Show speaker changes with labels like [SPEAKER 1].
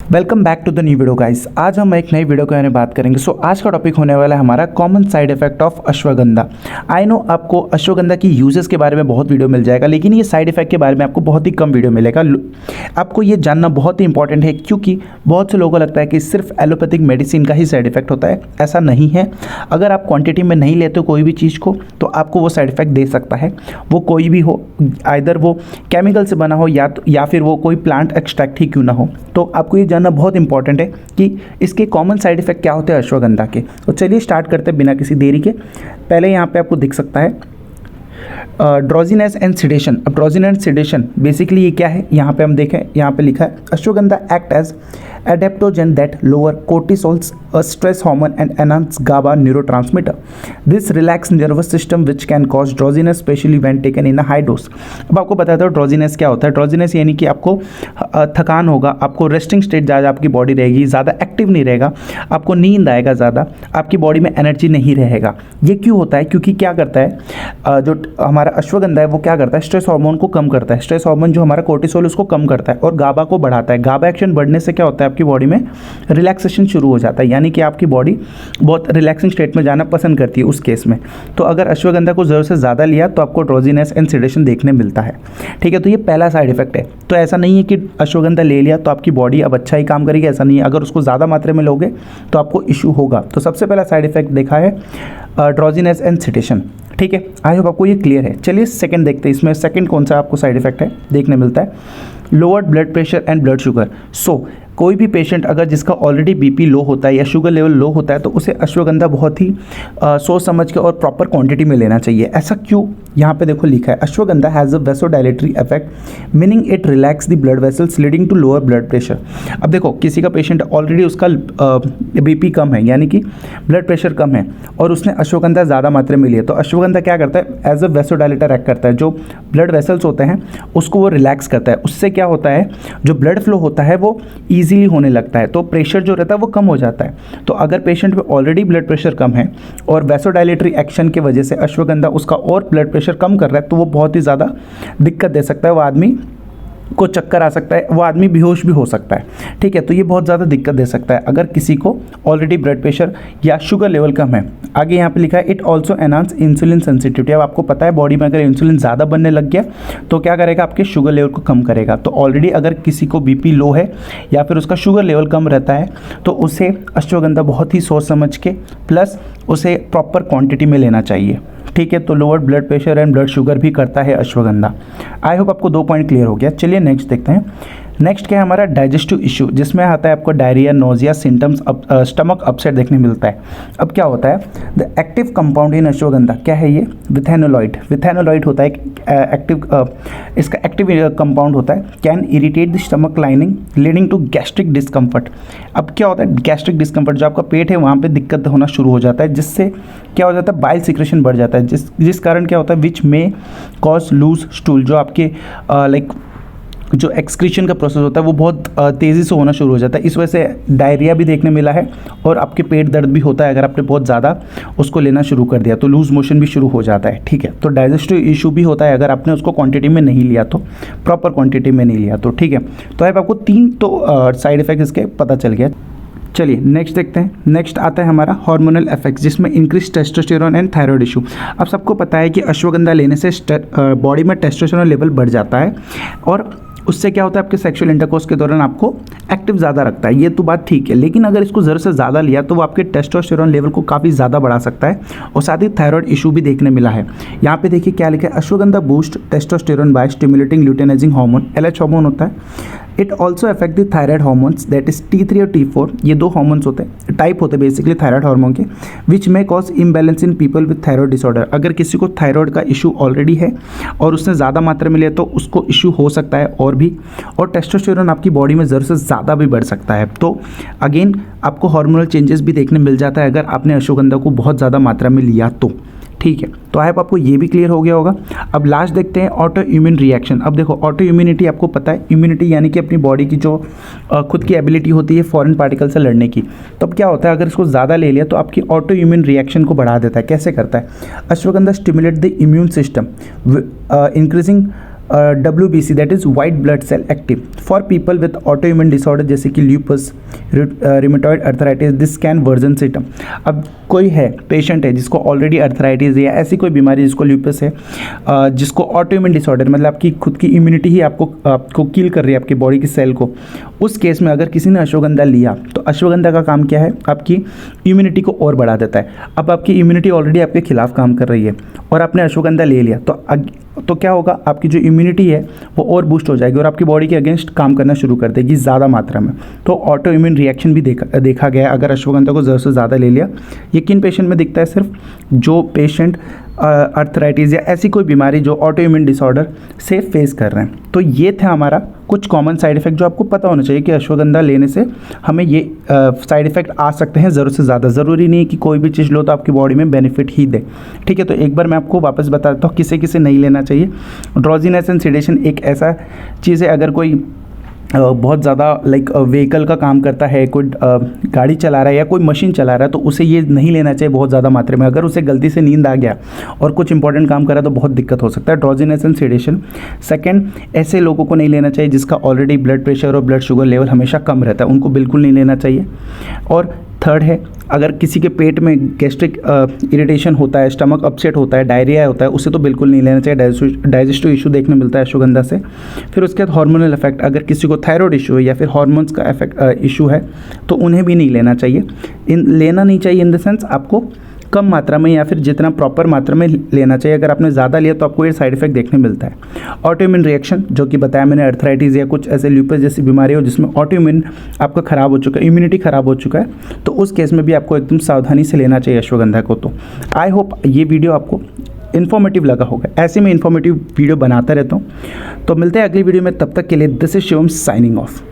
[SPEAKER 1] Welcome back to the new video guys. आज हम एक नई वीडियो के बारे में बात करेंगे। आज का टॉपिक होने वाला है हमारा common side effect of ashwagandha. I know आपको अश्वगंधा की यूजेस के बारे में बहुत वीडियो मिल जाएगा, लेकिन ये साइड इफेक्ट के बारे में आपको बहुत ही कम वीडियो मिलेगा। आपको ये जानना बहुत ही इंपॉर्टेंट है, क्योंकि बहुत से लोगों को लगता है कि सिर्फ एलोपैथिक मेडिसिन का ही साइड इफेक्ट होता है। ऐसा नहीं है। अगर आप क्वान्टिटी में नहीं लेते कोई भी चीज़ को, तो आपको वो साइड इफेक्ट दे सकता है। वो कोई भी हो, आइदर वो केमिकल से बना हो या फिर वो कोई प्लांट एक्सट्रैक्ट ही क्यों ना हो। तो आपको ये जानना बहुत इंपॉर्टेंट है कि इसके कॉमन साइड इफेक्ट क्या होते हैं अश्वगंधा के। तो चलिए स्टार्ट करते हैं बिना किसी देरी के। पहले यहाँ पे आपको दिख सकता है ड्रोजीनेस एंड सिडेशन। अब ड्रोजीनेस एंड सिडेशन बेसिकली ये क्या है, यहाँ पे हम देखें, यहाँ पे लिखा है ashwagandha act as adaptogen that lower cortisol's a stress hormone and enhance GABA neurotransmitter. This relax nervous system which can cause drowsiness, especially when taken in a high dose. अब आपको बताता हूँ ड्रोजीनेस क्या होता है। ड्रोजीनेस यानी कि आपको थकान होगा, आपको रेस्टिंग स्टेट ज़्यादा आपकी बॉडी रहेगी, ज़्यादा एक्टिव नहीं रहेगा, आपको नींद आएगा ज़्यादा, आपकी बॉडी में एनर्जी नहीं रहेगा। ये क्यों होता है? क्योंकि क्या करता है, जो हमारा अश्वगंधा है वो क्या करता है, स्ट्रेस हार्मोन को कम करता है। स्ट्रेस हार्मोन जो हमारा कोर्टिसोल उसको कम करता है और गाबा को बढ़ाता है। गाबा एक्शन बढ़ने से क्या होता है, आपकी बॉडी में रिलैक्सेशन शुरू हो जाता है, यानी कि आपकी बॉडी बहुत रिलैक्सिंग स्टेट में जाना पसंद करती है उस केस में। तो अगर अश्वगंधा को ज़रूरत से ज़्यादा लिया तो आपको ड्रोजीनेस एंड सिडेशन देखने मिलता है। ठीक है, तो ये पहला साइड इफेक्ट है। तो ऐसा नहीं है कि अश्वगंधा ले लिया तो आपकी बॉडी अब अच्छा ही काम करेगी, ऐसा नहीं है। अगर उसको ज़्यादा मात्रा में लोगे तो आपको इशू होगा। तो सबसे पहला साइड इफेक्ट देखा है ड्रोजीनेस एंड सिडेशन। ठीक है, आई होप आपको ये क्लियर है। चलिए सेकंड देखते हैं, इसमें सेकंड कौन सा आपको साइड इफेक्ट है देखने मिलता है, lowered blood pressure and blood sugar. कोई भी पेशेंट अगर जिसका ऑलरेडी बीपी लो होता है या शुगर लेवल लो होता है तो उसे अश्वगंधा बहुत ही सोच समझ के और प्रॉपर क्वांटिटी में लेना चाहिए। ऐसा क्यों? यहाँ पे देखो लिखा है ashwagandha has a vasodilatory effect, meaning it relax the blood vessels leading to lower blood pressure. अब देखो किसी का पेशेंट ऑलरेडी उसका बीपी कम है, यानी कि ब्लड प्रेशर कम है, और उसने अश्वगंधा ज़्यादा मात्रा में लिया, तो अश्वगंधा क्या करता है, एज अ वेसोडाइलेटर एक्ट करता है। जो ब्लड वेसल्स होते हैं उसको वो रिलैक्स करता है। उससे क्या होता है, जो ब्लड फ्लो होता है वो ईजिली होने लगता है, तो प्रेशर जो रहता है वो कम हो जाता है। तो अगर पेशेंट में ऑलरेडी ब्लड प्रेशर कम है और वेसोडाइलेटरी एक्शन की वजह से अश्वगंधा उसका और ब्लड प्रेशर कम कर रहा है, तो वो बहुत ही ज़्यादा दिक्कत दे सकता है। वो आदमी को चक्कर आ सकता है, वो आदमी बेहोश भी हो सकता है। ठीक है, तो ये बहुत ज़्यादा दिक्कत दे सकता है अगर किसी को ऑलरेडी ब्लड प्रेशर या शुगर लेवल कम है। आगे यहाँ पे लिखा है it also enhance insulin sensitivity. अब आपको पता है बॉडी में अगर इंसुलिन ज़्यादा बनने लग गया तो क्या करेगा, आपके शुगर लेवल को कम करेगा। तो ऑलरेडी अगर किसी को बीपी लो है या फिर उसका शुगर लेवल कम रहता है तो उसे अश्वगंधा बहुत ही सोच समझ के प्लस उसे प्रॉपर क्वांटिटी में लेना चाहिए। ठीक है, तो lower blood pressure and blood sugar भी करता है अश्वगंधा। आई होप आपको 2 पॉइंट क्लियर हो गया। चलिए नेक्स्ट देखते हैं। नेक्स्ट क्या है हमारा डाइजेस्टिव इशू, जिसमें आता है आपको diarrhoea, nausea, symptoms, stomach upset देखने मिलता है। अब क्या होता है, the active compound in ashwagandha क्या है, ये विथेनोलॉइड। विथेनोलॉइड होता है इसका एक्टिव कंपाउंड होता है, can irritate the stomach lining leading to gastric discomfort. अब क्या होता है, गैस्ट्रिक डिस्कम्फर्ट, जो आपका पेट है वहाँ पे दिक्कत होना शुरू हो जाता है, जिससे क्या हो जाता है, बाइल सिक्रेशन बढ़ जाता है, जिस कारण क्या होता है, विच में कॉज लूज स्टूल। जो आपके जो एक्सक्रीशन का प्रोसेस होता है वो बहुत तेज़ी से होना शुरू हो जाता है। इस वजह से डायरिया भी देखने मिला है और आपके पेट दर्द भी होता है अगर आपने बहुत ज़्यादा उसको लेना शुरू कर दिया, तो लूज मोशन भी शुरू हो जाता है। ठीक है, तो डाइजेस्टिव इशू भी होता है अगर आपने उसको क्वांटिटी में नहीं लिया, तो प्रॉपर क्वांटिटी में नहीं लिया तो। ठीक है, तो अब आपको 3 तो साइड इफेक्ट इसके पता चल गया। चलिए नेक्स्ट देखते हैं। नेक्स्ट आता है हमारा हार्मोनल इफेक्ट्स, जिसमें increase testosterone and thyroid issue. अब सबको पता है कि अश्वगंधा लेने से बॉडी में टेस्टोस्टेरोन लेवल बढ़ जाता है और उससे क्या होता है, आपके सेक्सुअल इंटरकोर्स के दौरान आपको एक्टिव ज़्यादा रखता है। ये तो बात ठीक है, लेकिन अगर इसको ज़रूरत से ज़्यादा लिया तो वो आपके टेस्टोस्टेरोन लेवल को काफ़ी ज़्यादा बढ़ा सकता है और साथ ही थायराइड इशू भी देखने मिला है। यहाँ पे देखिए क्या लिखा है, ashwagandha boost testosterone by stimulating luteinizing hormone, LH hormone होता है। It also affect the thyroid hormones, that is T3 और T4। ये 2 हार्मोन्स होते हैं, टाइप होते हैं बेसिकली थायराइड हार्मोन के, विच में cause imbalance in people with thyroid disorder. अगर किसी को थायराइड का इशू ऑलरेडी है और उसने ज़्यादा मात्रा में लिया तो उसको इशू हो सकता है और भी, और टेस्टोस्टेरोन आपकी बॉडी में ज़रूरत से ज़्यादा भी बढ़ सकता है। तो अगेन आपको हार्मोनल चेंजेस भी देखने मिल जाता है अगर आपने अश्वगंधा को बहुत ज़्यादा मात्रा में लिया तो। ठीक है, तो आई होप आपको ये भी क्लियर हो गया होगा। अब लास्ट देखते हैं ऑटो इम्यून रिएक्शन। अब देखो ऑटो इम्यूनिटी आपको पता है, इम्यूनिटी यानी कि अपनी बॉडी की जो खुद की एबिलिटी होती है फॉरेन पार्टिकल से लड़ने की। तो अब क्या होता है, अगर इसको ज़्यादा ले लिया तो आपकी ऑटो इम्यून रिएक्शन को बढ़ा देता है। कैसे करता है, ashwagandha stimulate the immune system increasing WBC that is white blood cell active for people with auto immune disorder जैसे कि lupus, rheumatoid arthritis, this scan version system. अब कोई है पेशेंट है जिसको ऑलरेडी अर्थराइटिस या ऐसी कोई बीमारी जिसको ल्यूपस है, जिसको ऑटो इम्यून डिसऑर्डर मतलब आपकी खुद की इम्यूनिटी ही आपको किल कर रही है आपकी बॉडी की सेल को, उस केस में अगर किसी ने अश्वगंधा लिया तो अश्वगंधा का काम क्या है, आपकी इम्यूनिटी को और बढ़ा देता है। अब आपकी इम्यूनिटी ऑलरेडी आपके खिलाफ काम कर रही है और आपने अश्वगंधा ले लिया तो क्या होगा, आपकी जो इम्यूनिटी है वो और बूस्ट हो जाएगी और आपकी बॉडी के अगेंस्ट काम करना शुरू कर देगी ज़्यादा मात्रा में। तो ऑटो इम्यून रिएक्शन भी देखा गया अगर अश्वगंधा को ज़रूरत से ज़्यादा ले लिया। ये किन पेशेंट में दिखता है, सिर्फ जो पेशेंट अर्थराइटिस या ऐसी कोई बीमारी जो ऑटो इम्यून डिसऑर्डर से फेस कर रहे हैं। तो ये था हमारा कुछ कॉमन साइड इफ़ेक्ट जो आपको पता होना चाहिए कि अश्वगंधा लेने से हमें ये साइड इफ़ेक्ट आ सकते हैं ज़रूरत से ज़्यादा। ज़रूरी नहीं है कि कोई भी चीज़ लो तो आपकी बॉडी में बेनिफिट ही दे, ठीक है। तो एक बार मैं आपको वापस बता देता हूँ किसे किसे नहीं लेना चाहिए। ड्रॉजीनेस एंड सेडेशन एक ऐसा चीज़ है, अगर कोई बहुत ज़्यादा व्हीकल का काम करता है, कोई गाड़ी चला रहा है या कोई मशीन चला रहा है तो उसे ये नहीं लेना चाहिए बहुत ज़्यादा मात्रा में। अगर उसे गलती से नींद आ गया और कुछ इंपॉर्टेंट काम कर रहा है तो बहुत दिक्कत हो सकता है। Drowsiness and sedation. सेकंड, ऐसे लोगों को नहीं लेना चाहिए जिसका ऑलरेडी ब्लड प्रेशर और ब्लड शुगर लेवल हमेशा कम रहता है, उनको बिल्कुल नहीं लेना चाहिए। और थर्ड है, अगर किसी के पेट में गैस्ट्रिक इरिटेशन होता है, स्टमक अपसेट होता है, डायरिया होता है, उसे तो बिल्कुल नहीं लेना चाहिए। डाइजेस्टिव इशू देखने मिलता है अश्वगंधा से। फिर उसके बाद हार्मोनल इफेक्ट, अगर किसी को थायराइड इशू है या फिर हार्मोन्स का इफेक्ट इशू है तो उन्हें भी नहीं लेना चाहिए। लेना नहीं चाहिए इन द सेंस आपको कम मात्रा में या फिर जितना प्रॉपर मात्रा में लेना चाहिए। अगर आपने ज़्यादा लिया तो आपको ये साइड इफेक्ट देखने मिलता है। ऑटो इम्यून रिएक्शन, जो कि बताया मैंने, अर्थराइटिस या कुछ ऐसे ल्यूपस जैसी बीमारी हो जिसमें ऑटो इम्यून आपका ख़राब हो चुका है, इम्यूनिटी ख़राब हो चुका है, तो उस केस में भी आपको एकदम सावधानी से लेना चाहिए अश्वगंधा को। तो आई होप ये वीडियो आपको इन्फॉर्मेटिव लगा होगा। ऐसे में इन्फॉर्मेटिव वीडियो बनाता रहता हूँ। तो मिलते हैं अगली वीडियो में, तब तक के लिए this is Shivam signing off.